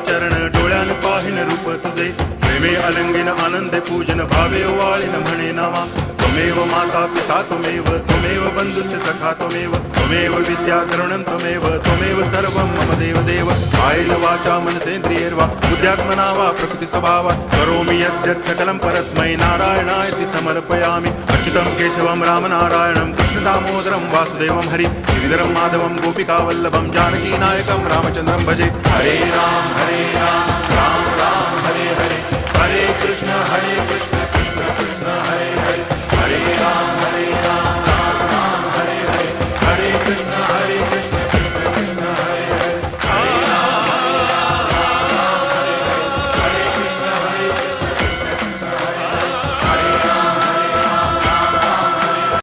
चरण डोळ्यान पाहिन रूप तुझे प्रेमे अलंगिन आनंदे पूजन भावे वाळीन म्हणे नावा त्वमेव माता पिता त्वमेव बंधुश्च सखा त्वमेव विद्या तरुणं त्वमेव सर्वं मम देव कायेन वाचा मनसेन्द्रियैर्वा बुद्ध्यात्मना वा प्रकृति स्वभावात् करोमि यद्यत् सकलं परस्मै नारायणायति समर्पयामि अच्युतं केशवं रामनारायणं कृष्णदामोदरं वासुदेवं हरि गिरिधरं माधवं गोपिकावल्लभं जानकीनायकं रामचन्द्रं भजे हरे राम राम राम हरे हरे हरे कृष्ण